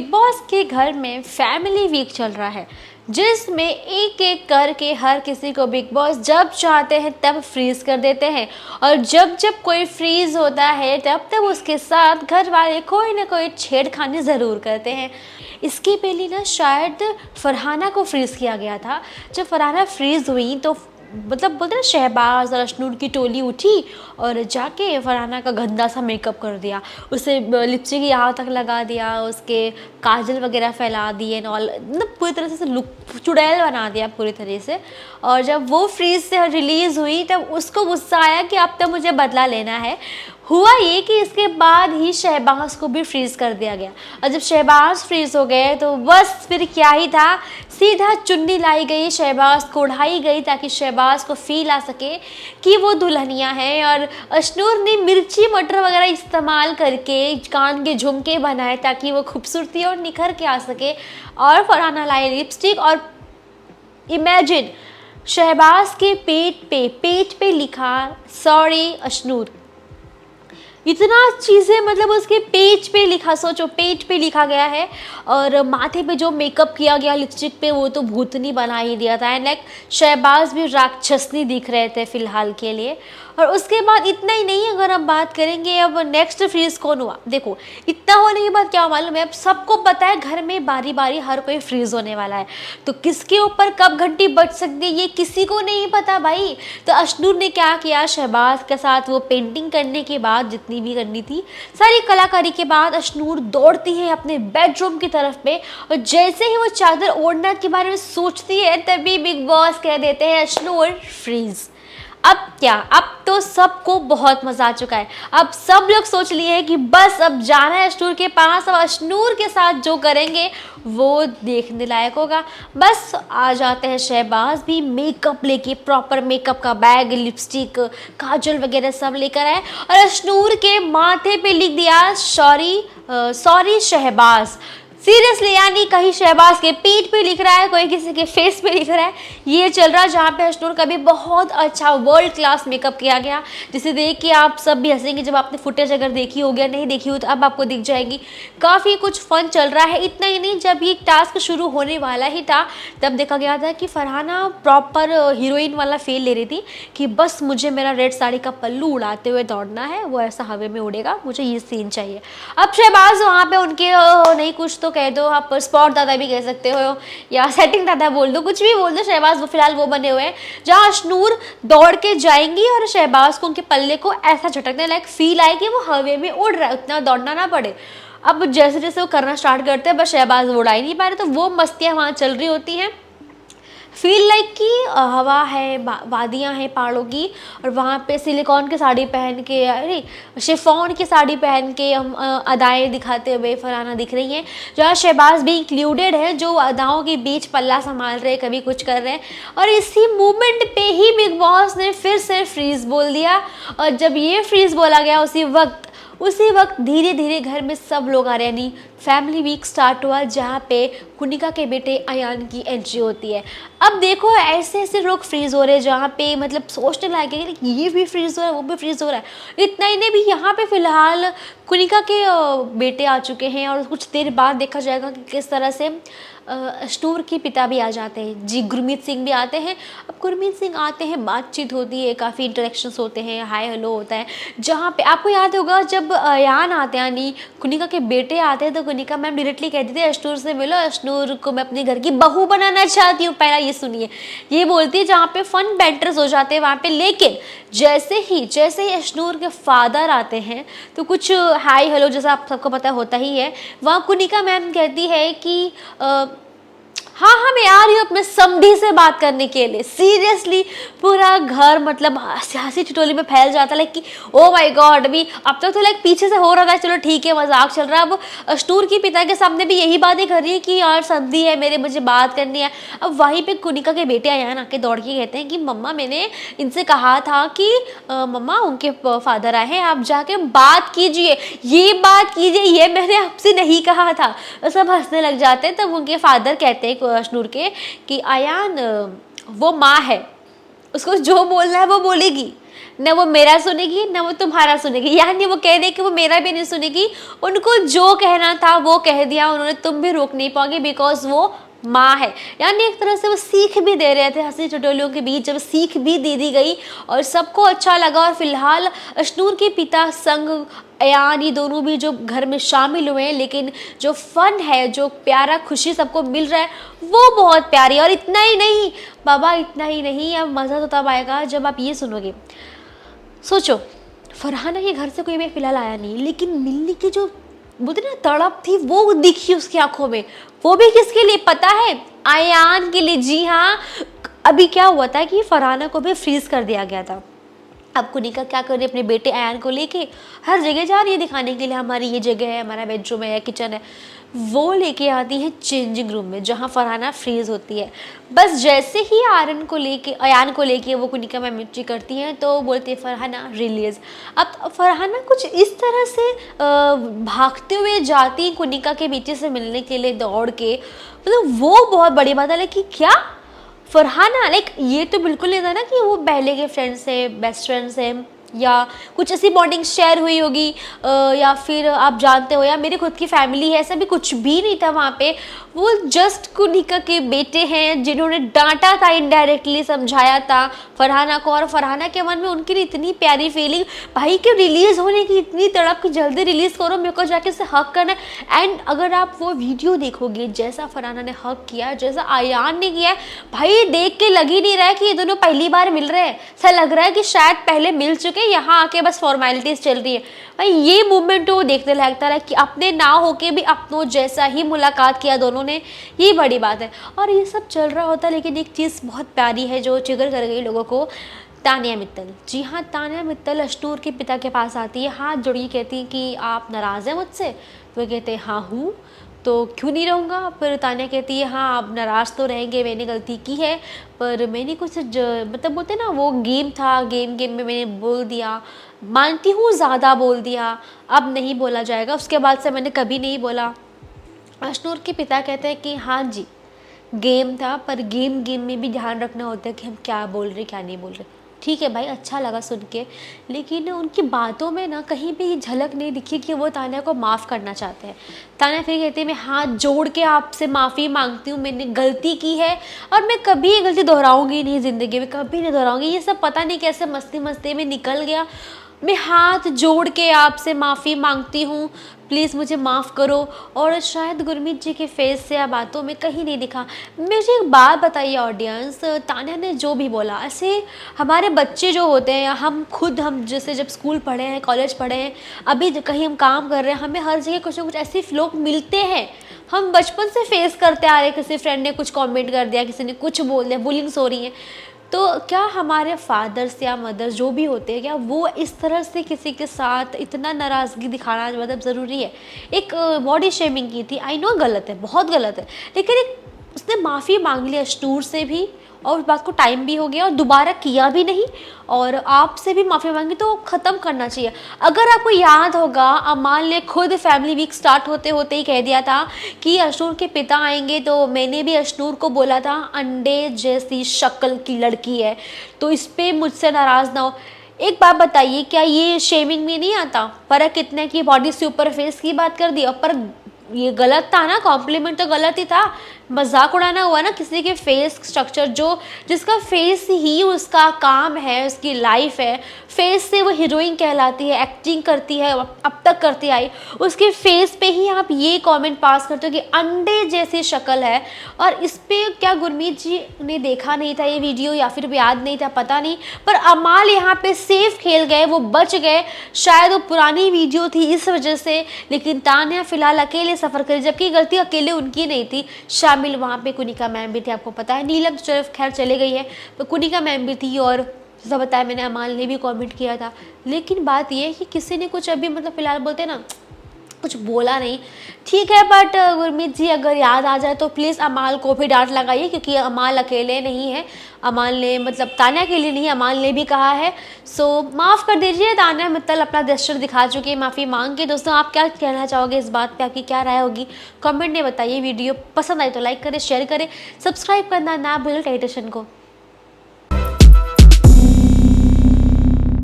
Big boss के घर में फैमिली वीक चल रहा है, जिसमें एक एक करके हर किसी को बिग बॉस जब चाहते हैं तब फ्रीज कर देते हैं। और जब जब कोई फ्रीज होता है तब तब उसके साथ घर वाले कोई ना कोई छेड़खानी ज़रूर करते हैं। इसके पहले ना शायद फरहाना को फ्रीज किया गया था। जब फरहाना फ्रीज हुई तो मतलब बोलते ना, शहबाज और अशनूर की टोली उठी और जाके फरहाना का गंदा सा मेकअप कर दिया, उसे लिपस्टिक यहाँ तक लगा दिया, उसके काजल वगैरह फैला दिए एंड ऑल, मतलब पूरी तरह से लुक चुड़ैल बना दिया पूरी तरह से। और जब वो फ्रीज से रिलीज़ हुई तब उसको गुस्सा आया कि अब तो मुझे बदला लेना है। हुआ ये कि इसके बाद ही शहबाज को भी फ्रीज़ कर दिया गया, और जब शहबाज फ्रीज़ हो गए तो बस फिर क्या ही था, सीधा चुन्नी लाई गई, शहबाज को उड़ाई गई ताकि शहबाज को फील आ सके कि वो दुल्हनिया है। और अशनूर ने मिर्ची मटर वगैरह इस्तेमाल करके कान के झुमके बनाए ताकि वो खूबसूरती और निखर के आ सके। और फरहाना लाई लिपस्टिक, और इमेजिन शहबाज के पेट पे लिखा सॉरी अशनूर। इतना चीज़ें मतलब उसके पेज पे लिखा, सोचो पेज पे लिखा गया है। और माथे पे जो मेकअप किया गया लिपस्टिक पे, वो तो भूतनी बना ही दिया था। एंड लाइक शहबाज भी राक्षसनी दिख रहे थे फिलहाल के लिए। और उसके बाद इतना ही नहीं, अगर हम बात करेंगे अब नेक्स्ट फ्रीज कौन हुआ, देखो इतना होने के बाद क्या मालूम है, अब सबको पता है घर में बारी बारी हर कोई फ्रीज होने वाला है, तो किसके ऊपर कब घंटी बज सकती है ये किसी को नहीं पता भाई। तो अशनूर ने क्या किया, शहबाज के साथ वो पेंटिंग करने के बाद, जितनी भी करनी थी सारी कलाकारी के बाद, अशनूर दौड़ती है अपने बेडरूम की तरफ पे। और जैसे ही वो चादर ओढ़ना के बारे में सोचती है तभी बिग बॉस कह देते हैं अशनूर फ्रीज। अब क्या, अब तो सबको बहुत मजा आ चुका है। अब सब लोग सोच लिए हैं कि बस अब जाना है अशनूर के पास, अब अशनूर के साथ जो करेंगे वो देखने लायक होगा। बस आ जाते हैं शहबाज भी मेकअप लेके, प्रॉपर मेकअप का बैग, लिपस्टिक, काजल वगैरह सब लेकर आए, और अशनूर के माथे पे लिख दिया सॉरी शहबाज। सीरियसली, यानी कहीं शहबाज के पीठ पे लिख रहा है, कोई किसी के फेस पे लिख रहा है, ये चल रहा है। जहाँ पे अशनूर का भी बहुत अच्छा वर्ल्ड क्लास मेकअप किया गया, जिसे देख के आप सब भी हंसेंगे। जब आपने फुटेज अगर देखी हो, या नहीं देखी हो तो अब आपको दिख जाएगी। काफ़ी कुछ फन चल रहा है। इतना ही नहीं, जब ये टास्क शुरू होने वाला ही था तब देखा गया था कि फरहाना प्रॉपर हीरोइन वाला फील ले रही थी कि बस मुझे मेरा रेड साड़ी का पल्लू उड़ाते हुए दौड़ना है, वो ऐसा हवा में उड़ेगा, मुझे ये सीन चाहिए। अब शहबाज वहाँ पे उनके नहीं, कुछ तो कह दो आप, स्पॉट दादा भी कह सकते हो या सेटिंग दादा बोल दो, कुछ भी बोल दो, शहबाज वो फिलहाल वो बने हुए हैं जहाँ अशनूर दौड़ के जाएंगी और शहबाज को उनके पल्ले को ऐसा झटकने लायक फील आए कि वो हवे में उड़ रहा है, उतना दौड़ना ना पड़े। अब जैसे जैसे वो करना स्टार्ट करते हैं बस शहबाज वो उड़ा ही नहीं पा रहे, तो वो मस्तियाँ वहाँ चल रही होती हैं। फील लाइक कि हवा है, वादियाँ हैं पहाड़ों की, और वहाँ पे सिलिकॉन की साड़ी पहन के, अरे शिफॉन की साड़ी पहन के हम अदाएँ दिखाते हुए फरहाना दिख रही हैं, जहाँ शहबाज भी इंक्लूडेड है, जो अदाओं के बीच पल्ला संभाल रहे, कभी कुछ कर रहे हैं। और इसी मूवमेंट पे ही बिग बॉस ने फिर से फ्रीज बोल दिया। और जब ये फ्रीज बोला गया उसी वक्त धीरे धीरे घर में सब लोग आ रहे हैं, यानी फैमिली वीक स्टार्ट हुआ, जहाँ पे कुनिका के बेटे अयान की एंट्री होती है। अब देखो ऐसे ऐसे लोग फ्रीज हो रहे हैं जहाँ पे मतलब सोचने लायक है कि ये भी फ्रीज हो रहा है, वो भी फ्रीज हो रहा है। इतना ही नहीं, भी यहाँ पे फिलहाल कुनिका के बेटे आ चुके हैं, और कुछ देर बाद देखा जाएगा कि किस तरह से अशनूर के पिता भी आ जाते हैं जी, गुरमीत सिंह भी आते हैं। अब गुरमीत सिंह आते हैं, बातचीत होती है, काफ़ी इंटरेक्शंस होते हैं, हाय हेलो होता है। जहाँ पे आपको याद होगा जब अयान आते हैं, यानी कुनिका के बेटे आते हैं, तो कुनिका मैम डायरेक्टली कहती थी अशनूर से मिलो, अशनूर को मैं अपने घर की बहू बनाना चाहती हूँ। पहला ये सुनिए, ये बोलती है, जहाँ पे फन बैंटर्स हो जाते हैं वहाँ पे। लेकिन जैसे ही अशनूर के फादर आते हैं तो कुछ हाय हेलो जैसा आप सबको पता होता ही है, वहाँ कुनिका मैम कहती है कि हाँ हाँ मैं आ रही हूँ अपने समधी से बात करने के लिए। सीरियसली पूरा घर मतलब हंसी ठिठोली में फैल जाता, लाइक कि ओ माय गॉड। अभी अब तक तो लाइक पीछे से हो रहा था, चलो ठीक है मजाक चल रहा है, अब अशनूर के पिता के सामने भी यही बातें कर रही है कि यार समधी है मेरे, मुझे बात करनी है। अब वहीं पे कुनिका के बेटे आए आके दौड़ के कहते हैं कि मम्मा मैंने इनसे कहा था कि मम्मा उनके फादर आए हैं, आप जाके बात कीजिए, ये बात कीजिए, ये मैंने आपसे नहीं कहा था। सब हंसने लग जाते हैं। तब उनके फादर कहते हैं अशनूर के कि अयान वो माँ है, उसको जो बोलना है वो बोलेगी, न वो मेरा सुनेगी न वो तुम्हारा सुनेगी, यानी वो कह दे कि वो मेरा भी नहीं सुनेगी, उनको जो कहना था वो कह दिया उन्होंने, तुम भी रोक नहीं पाओगे बिकॉज वो माँ है। यानी एक तरह से वो सीख भी दे रहे थे हंसी ठिठोलियों के बीच, जब सीख भी दे दी गई और सबको अच्छा लगा। और फिलहाल अशनूर के पिता संग अयान ये दोनों भी जो घर में शामिल हुए हैं, लेकिन जो फन है, जो प्यारा खुशी सबको मिल रहा है वो बहुत प्यारी। और इतना ही नहीं बाबा, इतना ही नहीं, अब मज़ा तो तब आएगा जब आप ये सुनोगे। सोचो फरहाना के घर से कोई भी फिलहाल आया नहीं, लेकिन मिलने की जो बोलते ना तड़प थी वो दिखी उसकी आंखों में। वो भी किसके लिए पता है? अयान के लिए। जी हाँ, अभी क्या हुआ था कि फरहाना को भी फ्रीज कर दिया गया था। अब कुनिका क्या कर रही है, अपने बेटे अयान को लेके हर जगह जा रही है दिखाने के लिए, हमारी ये जगह है, हमारा बेडरूम है, किचन है। वो लेके आती है चेंजिंग रूम में जहाँ फरहाना फ्रीज होती है। बस जैसे ही अयान को लेके वो कुनिका मैम एंट्री करती हैं तो बोलती है फरहाना रिलीज। अब फरहाना कुछ इस तरह से भागते हुए जाती कुनिका के बेटे से मिलने के लिए दौड़ के, मतलब वो बहुत बड़ी बात है। लेकिन क्या फरहाना लाइक ये तो बिल्कुल नहीं था ना कि वो पहले के फ्रेंड्स है, बेस्ट फ्रेंड्स हैं, या कुछ ऐसी बॉन्डिंग शेयर हुई होगी, या फिर आप जानते हो या मेरी खुद की फैमिली है, ऐसा भी कुछ भी नहीं था वहाँ पे। वो जस्ट कुनिका के बेटे हैं जिन्होंने डांटा था, इनडायरेक्टली समझाया था फरहाना को, और फरहाना के मन में उनके लिए इतनी प्यारी फीलिंग, भाई के रिलीज होने की इतनी तड़प कि जल्दी रिलीज करो, मेरे को जाके उसे हक करना है। एंड अगर आप वो वीडियो देखोगे जैसा फरहाना ने हक किया, जैसा अयान ने किया, भाई देख के लग ही नहीं रहा है कि ये दोनों पहली बार मिल रहे हैं। ऐसा लग रहा है कि शायद पहले मिल चुके, यहाँ आके बस फॉर्मेलिटीज चल रही है। भाई ये मूवमेंट तो देखने लगता है कि अपने ना होके भी अपनों जैसा ही मुलाकात किया दोनों ने, ये बड़ी बात है। और ये सब चल रहा होता है, लेकिन एक चीज़ बहुत प्यारी है जो ट्रिगर कर गई लोगों को। तानिया मित्तल, जी हाँ, तानिया मित्तल अशनूर के पिता के पास आती है, हाथ जोड़ के कहती है कि आप नाराज़ हैं मुझसे? तो कहते हैं हाँ हूँ, तो क्यों नहीं रहूँगा। फिर तानिया कहती है हाँ आप नाराज़ तो रहेंगे, मैंने गलती की है, पर मैंने कुछ मतलब बोलते ना वो गेम था, गेम में मैंने बोल दिया, मानती हूँ ज़्यादा बोल दिया, अब नहीं बोला जाएगा, उसके बाद से मैंने कभी नहीं बोला। अशनूर के पिता कहते हैं कि हाँ जी गेम था, पर गेम में भी ध्यान रखना होता है कि हम क्या बोल रहे क्या नहीं बोल रहे। ठीक है भाई, अच्छा लगा सुन के, लेकिन उनकी बातों में ना कहीं भी झलक नहीं दिखी कि वो तानिया को माफ़ करना चाहते हैं। तानिया फिर कहती है मैं हाथ जोड़ के आपसे माफ़ी मांगती हूँ, मैंने गलती की है और मैं कभी ये गलती दोहराऊंगी नहीं, ज़िंदगी में कभी नहीं दोहराऊंगी। ये सब पता नहीं कैसे मस्ती में निकल गया। मैं हाथ जोड़ के आपसे माफ़ी मांगती हूँ, प्लीज़ मुझे माफ़ करो। और शायद गुरमीत जी के फेस से या बातों में कहीं नहीं दिखा। मुझे एक बात बताइए ऑडियंस, तानिया ने जो भी बोला, ऐसे हमारे बच्चे जो होते हैं, हम जैसे जब स्कूल पढ़े हैं, कॉलेज पढ़े हैं, अभी कहीं हम काम कर रहे हैं, हमें हर जगह कुछ ना कुछ ऐसे लोग मिलते हैं, हम बचपन से फेस करते आ रहे हैं। किसी फ्रेंड ने कुछ कमेंट कर दिया, किसी ने कुछ बोल दिया, बुलिंग्स हो रही हैं, तो क्या हमारे फादर्स या मदर्स जो भी होते हैं, क्या वो इस तरह से किसी के साथ इतना नाराज़गी दिखाना मतलब ज़रूरी है? एक बॉडी शेमिंग की थी, आई नो गलत है, बहुत गलत है, लेकिन एक उसने माफ़ी मांग ली अशनूर से भी, और उस बात को टाइम भी हो गया और दोबारा किया भी नहीं, और आपसे भी माफ़ी मांगी, तो ख़त्म करना चाहिए। अगर आपको याद होगा, अमाल ने खुद फैमिली वीक स्टार्ट होते होते ही कह दिया था कि अशनूर के पिता आएंगे, तो मैंने भी अशनूर को बोला था अंडे जैसी शक्ल की लड़की है, तो इस पर मुझसे नाराज़ ना हो। एक बात बताइए, क्या ये शेमिंग में नहीं आता? फर्क कितने की बॉडी से ऊपर फेस की बात कर दी, पर ये गलत था ना, कॉम्प्लीमेंट तो गलत ही था, मजाक उड़ाना हुआ ना किसी के फेस स्ट्रक्चर, जिसका फेस ही उसका काम है, उसकी लाइफ है, फेस से वो हीरोइन कहलाती है, एक्टिंग करती है, अब तक करती आई, उसके फेस पे ही आप ये कमेंट पास करते हो कि अंडे जैसी शक्ल है। और इस पे क्या गुरमीत जी ने देखा नहीं था ये वीडियो, या फिर याद नहीं था, पता नहीं, पर अमाल यहाँ पे सेफ खेल गए, वो बच गए। शायद वो पुरानी वीडियो थी इस वजह से, लेकिन तानिया फिलहाल अकेले सफ़र करी, जबकि गलती अकेले उनकी नहीं थी, शामिल वहाँ पे कुनिका मैम भी थी, आपको पता है। नीलम तो चलो खैर चले गई है, तो कुनिका मैम भी थी, और जैसा बताया मैंने अमाल ने भी कमेंट किया था। लेकिन बात ये है कि किसी ने कुछ अभी मतलब फ़िलहाल बोलते ना कुछ बोला नहीं, ठीक है, बट गुरमीत जी अगर याद आ जाए तो प्लीज़ अमाल को भी डांट लगाइए, क्योंकि अमाल अकेले नहीं है, अमाल ने मतलब तानिया के लिए नहीं, अमाल ने भी कहा है। सो माफ़ कर दीजिए, तानिया मित्तल अपना जेस्चर दिखा चुकी है माफ़ी मांग के। दोस्तों आप क्या कहना चाहोगे इस बात पे, आपकी क्या राय होगी कमेंट में बताइए। वीडियो पसंद आए तो लाइक करें, शेयर करें, सब्सक्राइब करना ना भूलें टाइटेशन को।